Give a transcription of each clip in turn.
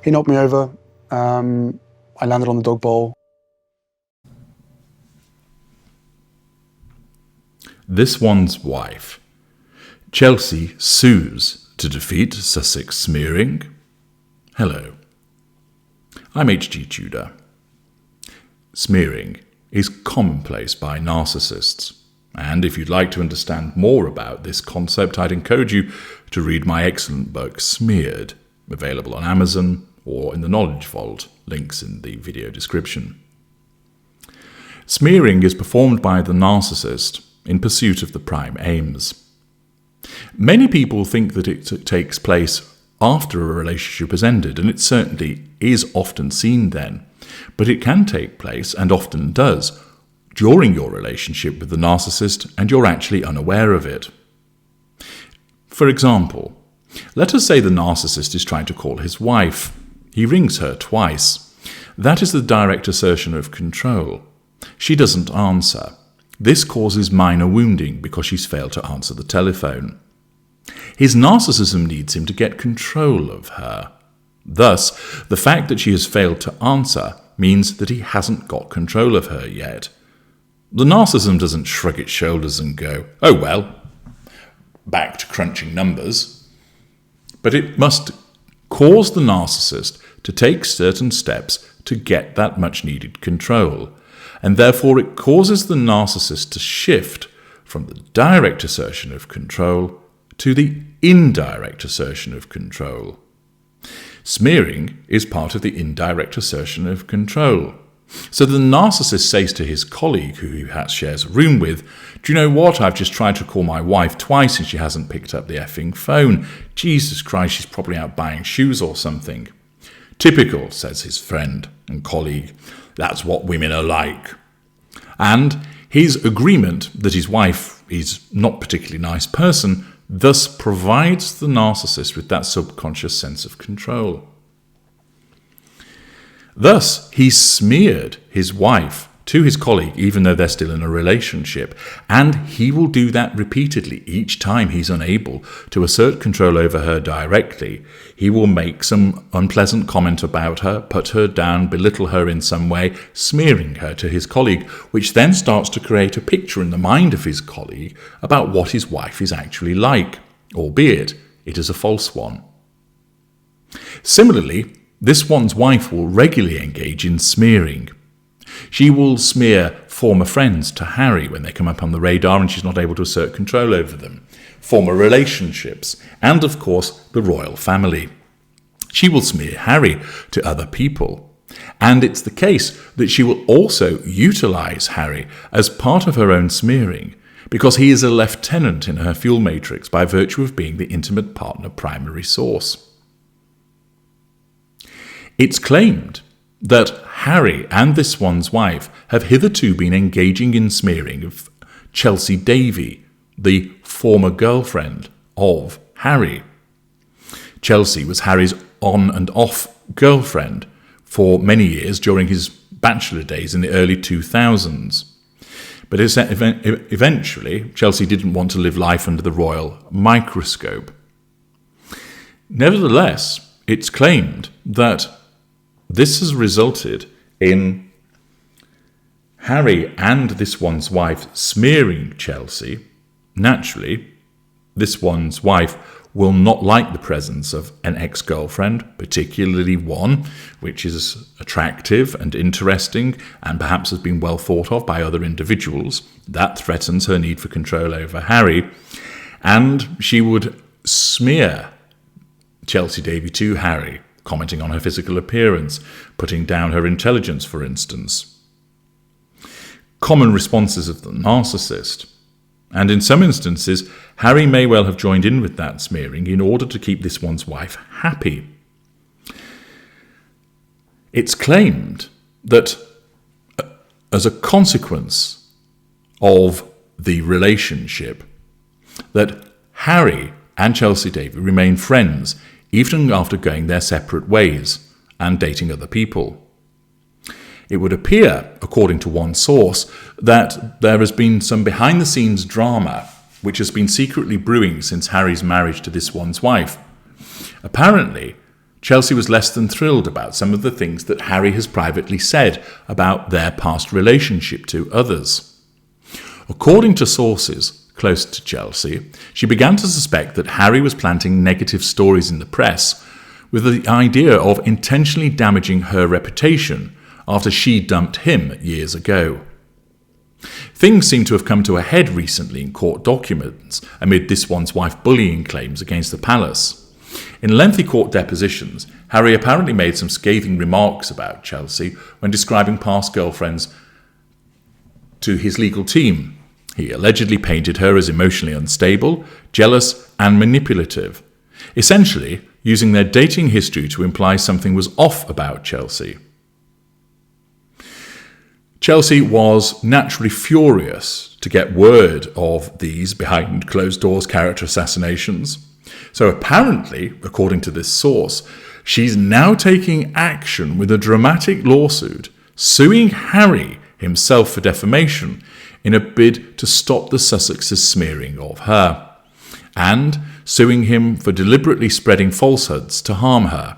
He knocked me over. I landed on the dog bowl. This one's wife. Chelsea sues to defeat Sussex smearing. Hello. I'm H.G. Tudor. Smearing is commonplace by narcissists. And if you'd like to understand more about this concept, I'd encourage you to read my excellent book, Smeared, available on Amazon or in the Knowledge Vault, links in the video description. Smearing is performed by the narcissist in pursuit of the prime aims. Many people think that it takes place after a relationship has ended, and it certainly is often seen then. But it can take place, and often does, during your relationship with the narcissist, and you're actually unaware of it. For example, let us say the narcissist is trying to call his wife. He rings her twice. That is the direct assertion of control. She doesn't answer. This causes minor wounding because she's failed to answer the telephone. His narcissism needs him to get control of her. Thus, the fact that she has failed to answer means that he hasn't got control of her yet. The narcissism doesn't shrug its shoulders and go, "Oh well, back to crunching numbers." But it must cause the narcissist to take certain steps to get that much needed control. And therefore it causes the narcissist to shift from the direct assertion of control to the indirect assertion of control. Smearing is part of the indirect assertion of control. So the narcissist says to his colleague, who he shares a room with, "Do you know what? I've just tried to call my wife twice and she hasn't picked up the effing phone. Jesus Christ, she's probably out buying shoes or something." "Typical," says his friend and colleague. "That's what women are like." And his agreement that his wife is not a particularly nice person thus provides the narcissist with that subconscious sense of control. Thus, he smeared his wife to his colleague, even though they're still in a relationship, and he will do that repeatedly. Each time he's unable to assert control over her directly, he will make some unpleasant comment about her, put her down, belittle her in some way, smearing her to his colleague, which then starts to create a picture in the mind of his colleague about what his wife is actually like, albeit it is a false one. Similarly, this one's wife will regularly engage in smearing. She will smear former friends to Harry when they come up on the radar and she's not able to assert control over them, former relationships, and of course the royal family. She will smear Harry to other people. And it's the case that she will also utilise Harry as part of her own smearing, because he is a lieutenant in her fuel matrix by virtue of being the intimate partner primary source. It's claimed that Harry and this one's wife have hitherto been engaging in smearing of Chelsy Davy, the former girlfriend of Harry. Chelsea was Harry's on and off girlfriend for many years during his bachelor days in the early 2000s. But eventually, Chelsea didn't want to live life under the royal microscope. Nevertheless, it's claimed that this has resulted in Harry and this one's wife smearing Chelsea. Naturally, this one's wife will not like the presence of an ex-girlfriend, particularly one which is attractive and interesting and perhaps has been well thought of by other individuals. That threatens her need for control over Harry. And she would smear Chelsy Davy to Harry, commenting on her physical appearance, putting down her intelligence, for instance. Common responses of the narcissist. And in some instances, Harry may well have joined in with that smearing in order to keep this one's wife happy. It's claimed that as a consequence of the relationship, that Harry and Chelsy Davy remain friends even after going their separate ways and dating other people. It would appear, according to one source, that there has been some behind-the-scenes drama which has been secretly brewing since Harry's marriage to this one's wife. Apparently, Chelsea was less than thrilled about some of the things that Harry has privately said about their past relationship to others. According to sources close to Chelsea, she began to suspect that Harry was planting negative stories in the press with the idea of intentionally damaging her reputation after she dumped him years ago. Things seem to have come to a head recently in court documents amid this one's wife bullying claims against the palace. In lengthy court depositions, Harry apparently made some scathing remarks about Chelsea when describing past girlfriends to his legal team. He allegedly painted her as emotionally unstable, jealous, and manipulative, essentially using their dating history to imply something was off about Chelsea. Chelsea was naturally furious to get word of these behind closed doors character assassinations. So apparently, according to this source, she's now taking action with a dramatic lawsuit, suing Harry himself for defamation in a bid to stop the Sussexes smearing of her, and suing him for deliberately spreading falsehoods to harm her.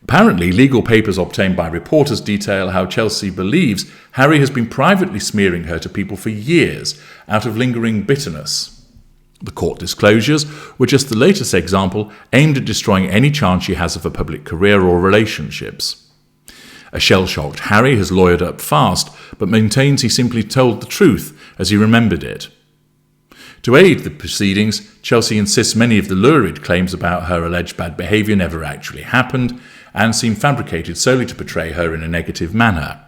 Apparently, legal papers obtained by reporters detail how Chelsea believes Harry has been privately smearing her to people for years out of lingering bitterness. The court disclosures were just the latest example aimed at destroying any chance she has of a public career or relationships. A shell-shocked Harry has lawyered up fast, but maintains he simply told the truth as he remembered it. To aid the proceedings, Chelsea insists many of the lurid claims about her alleged bad behaviour never actually happened and seem fabricated solely to portray her in a negative manner.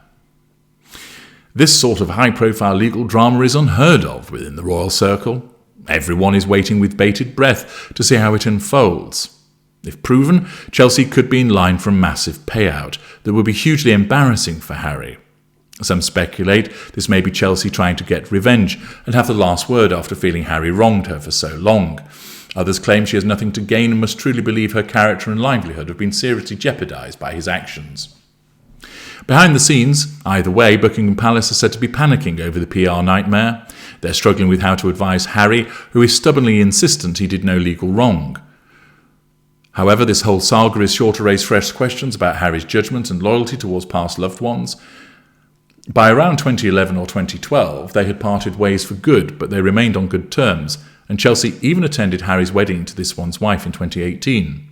This sort of high-profile legal drama is unheard of within the royal circle. Everyone is waiting with bated breath to see how it unfolds. If proven, Chelsea could be in line for a massive payout that would be hugely embarrassing for Harry. Some speculate this may be Chelsea trying to get revenge and have the last word after feeling Harry wronged her for so long. Others claim she has nothing to gain and must truly believe her character and livelihood have been seriously jeopardised by his actions. Behind the scenes, either way, Buckingham Palace is said to be panicking over the PR nightmare. They're struggling with how to advise Harry, who is stubbornly insistent he did no legal wrong. However, this whole saga is sure to raise fresh questions about Harry's judgment and loyalty towards past loved ones. By around 2011 or 2012, they had parted ways for good, but they remained on good terms, and Chelsea even attended Harry's wedding to this one's wife in 2018.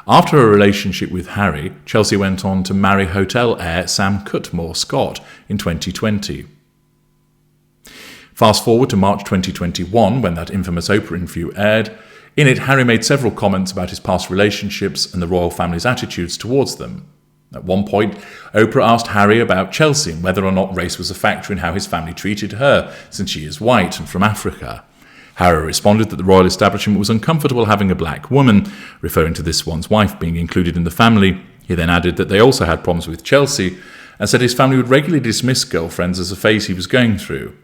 After her relationship with Harry, Chelsea went on to marry hotel heir Sam Cutmore-Scott in 2020. Fast forward to March 2021, when that infamous Oprah interview aired. In it, Harry made several comments about his past relationships and the royal family's attitudes towards them. At one point, Oprah asked Harry about Chelsea and whether or not race was a factor in how his family treated her, since she is white and from Africa. Harry responded that the royal establishment was uncomfortable having a black woman, referring to this one's wife being included in the family. He then added that they also had problems with Chelsea, and said his family would regularly dismiss girlfriends as a phase he was going through.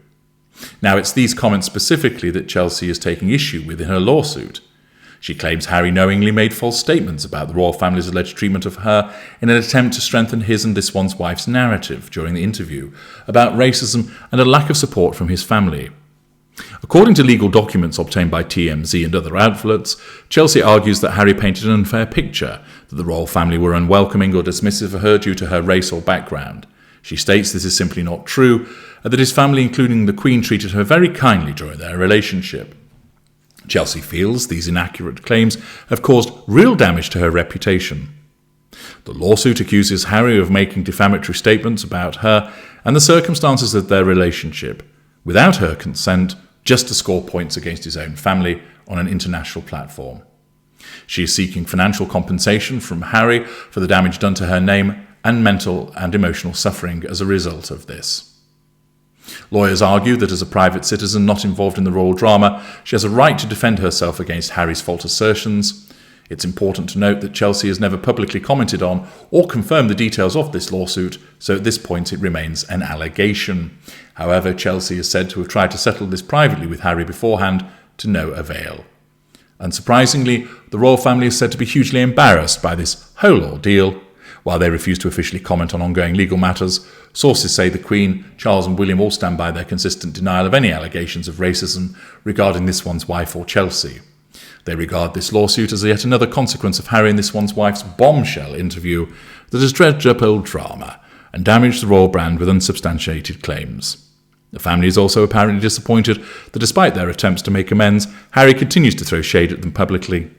Now, it's these comments specifically that Chelsea is taking issue with in her lawsuit. She claims Harry knowingly made false statements about the royal family's alleged treatment of her in an attempt to strengthen his and this one's wife's narrative during the interview about racism and a lack of support from his family. According to legal documents obtained by TMZ and other outlets, Chelsea argues that Harry painted an unfair picture, that the royal family were unwelcoming or dismissive of her due to her race or background. She states this is simply not true, and that his family, including the Queen, treated her very kindly during their relationship. Chelsea feels these inaccurate claims have caused real damage to her reputation. The lawsuit accuses Harry of making defamatory statements about her and the circumstances of their relationship, without her consent, just to score points against his own family on an international platform. She is seeking financial compensation from Harry for the damage done to her name and mental and emotional suffering as a result of this. Lawyers argue that as a private citizen not involved in the royal drama, she has a right to defend herself against Harry's false assertions. It's important to note that Chelsea has never publicly commented on or confirmed the details of this lawsuit, so at this point it remains an allegation. However, Chelsea is said to have tried to settle this privately with Harry beforehand, to no avail. Unsurprisingly, the royal family is said to be hugely embarrassed by this whole ordeal. While they refuse to officially comment on ongoing legal matters, sources say the Queen, Charles and William all stand by their consistent denial of any allegations of racism regarding this one's wife or Chelsea. They regard this lawsuit as yet another consequence of Harry and this one's wife's bombshell interview that has dredged up old drama and damaged the royal brand with unsubstantiated claims. The family is also apparently disappointed that despite their attempts to make amends, Harry continues to throw shade at them publicly.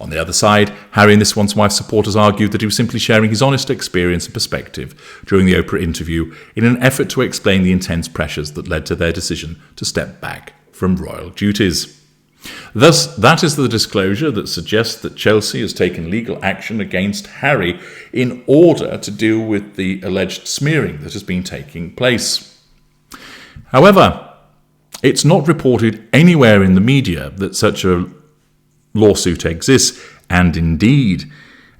On the other side, Harry and this one's wife's supporters argued that he was simply sharing his honest experience and perspective during the Oprah interview in an effort to explain the intense pressures that led to their decision to step back from royal duties. Thus, that is the disclosure that suggests that Chelsea has taken legal action against Harry in order to deal with the alleged smearing that has been taking place. However, it's not reported anywhere in the media that such a lawsuit exists, and indeed,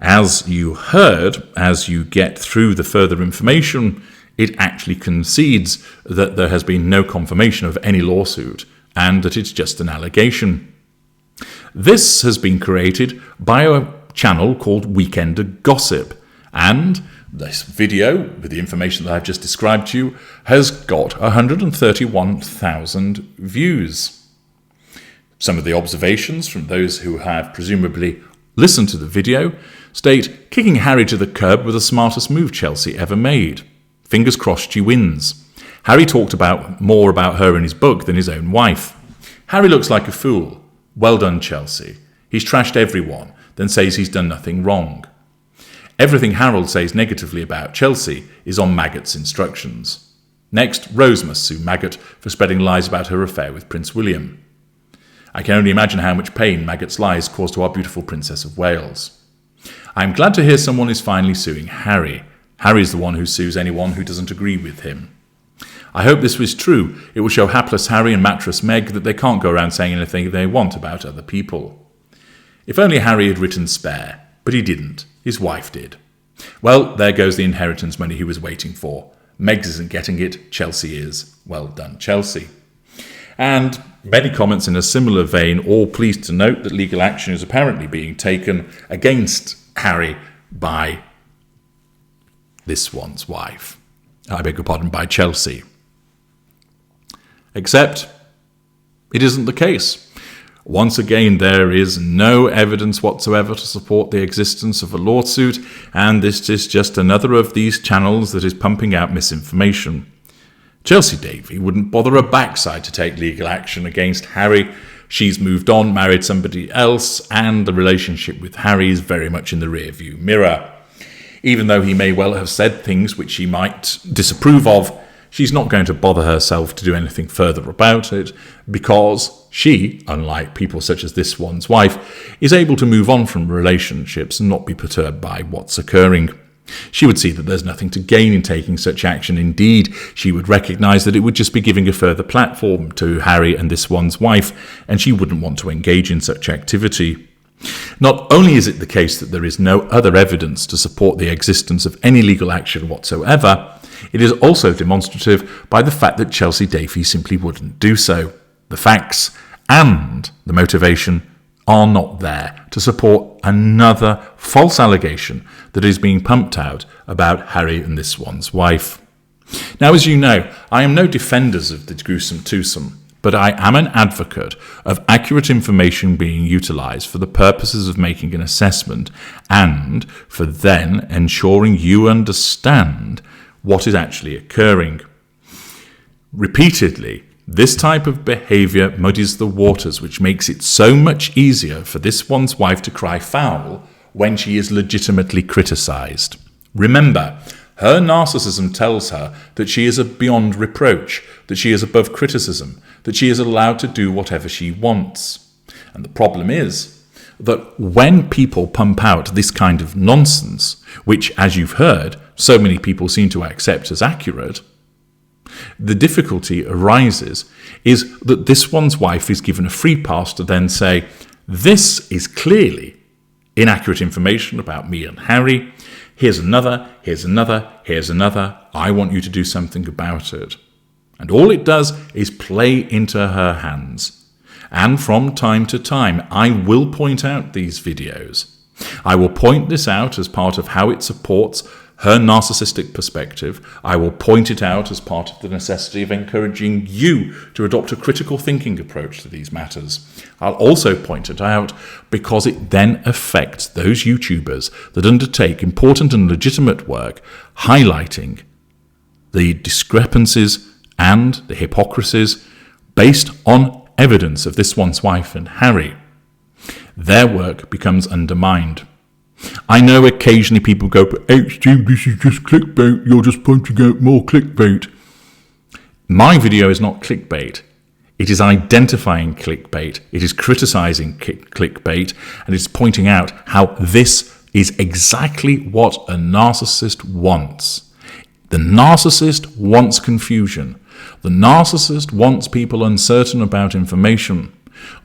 as you heard, as you get through the further information, it actually concedes that there has been no confirmation of any lawsuit and that it's just an allegation. This has been created by a channel called Weekender Gossip, and this video, with the information that I've just described to you, has got 131,000 views. Some of the observations from those who have presumably listened to the video state, "Kicking Harry to the curb was the smartest move Chelsea ever made. Fingers crossed she wins. Harry talked more about her in his book than his own wife. Harry looks like a fool. Well done, Chelsea. He's trashed everyone, then says he's done nothing wrong. Everything Harold says negatively about Chelsea is on Maggot's instructions. Next, Rose must sue Maggot for spreading lies about her affair with Prince William. I can only imagine how much pain Maggot's lies caused to our beautiful Princess of Wales. I am glad to hear someone is finally suing Harry. Harry is the one who sues anyone who doesn't agree with him. I hope this was true. It will show hapless Harry and mattress Meg that they can't go around saying anything they want about other people. If only Harry had written spare, but he didn't. His wife did. Well, there goes the inheritance money he was waiting for. Meg's isn't getting it, Chelsea is. Well done, Chelsea." And many comments in a similar vein, all pleased to note that legal action is apparently being taken against Harry by this one's wife. I beg your pardon, by Chelsea. Except it isn't the case. Once again, there is no evidence whatsoever to support the existence of a lawsuit, and this is just another of these channels that is pumping out misinformation. Chelsea Davy wouldn't bother her backside to take legal action against Harry. She's moved on, married somebody else, and the relationship with Harry is very much in the rearview mirror. Even though he may well have said things which she might disapprove of, she's not going to bother herself to do anything further about it, because she, unlike people such as this one's wife, is able to move on from relationships and not be perturbed by what's occurring. She would see that there's nothing to gain in taking such action. Indeed, she would recognise that it would just be giving a further platform to Harry and this one's wife, and she wouldn't want to engage in such activity. Not only is it the case that there is no other evidence to support the existence of any legal action whatsoever, it is also demonstrative by the fact that Chelsea Davy simply wouldn't do so. The facts and the motivation are not there to support another false allegation that is being pumped out about Harry and this one's wife. Now, as you know, I am no defender of the gruesome twosome, but I am an advocate of accurate information being utilised for the purposes of making an assessment and for then ensuring you understand what is actually occurring. Repeatedly, this type of behaviour muddies the waters, which makes it so much easier for this one's wife to cry foul when she is legitimately criticised. Remember, her narcissism tells her that she is beyond reproach, that she is above criticism, that she is allowed to do whatever she wants. And the problem is that when people pump out this kind of nonsense, which, as you've heard, so many people seem to accept as accurate, the difficulty arises is that this one's wife is given a free pass to then say, this is clearly inaccurate information about me and Harry. Here's another, here's another, here's another. I want you to do something about it. And all it does is play into her hands. And from time to time, I will point out these videos. I will point this out as part of how it supports her narcissistic perspective. I will point it out as part of the necessity of encouraging you to adopt a critical thinking approach to these matters. I'll also point it out because it then affects those YouTubers that undertake important and legitimate work highlighting the discrepancies and the hypocrisies based on evidence of this one's wife and Harry. Their work becomes undermined. I know occasionally people go, but Stu, this is just clickbait, you're just pointing out more clickbait. My video is not clickbait. It is identifying clickbait, it is criticising clickbait, and it's pointing out how this is exactly what a narcissist wants. The narcissist wants confusion. The narcissist wants people uncertain about information.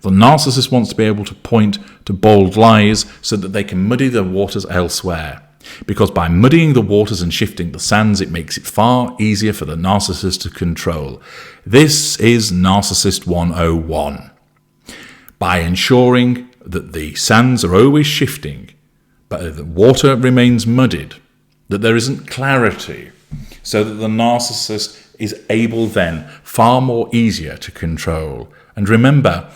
The narcissist wants to be able to point to bold lies so that they can muddy the waters elsewhere. Because by muddying the waters and shifting the sands, it makes it far easier for the narcissist to control. This is Narcissist 101. By ensuring that the sands are always shifting, but the water remains muddied, that there isn't clarity, so that the narcissist is able then far more easier to control. And remember,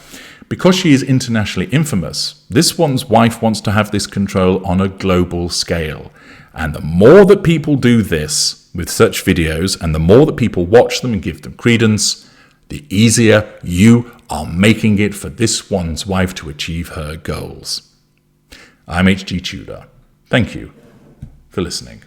because she is internationally infamous, this one's wife wants to have this control on a global scale. And the more that people do this with such videos, and the more that people watch them and give them credence, the easier you are making it for this one's wife to achieve her goals. I'm H.G. Tudor. Thank you for listening.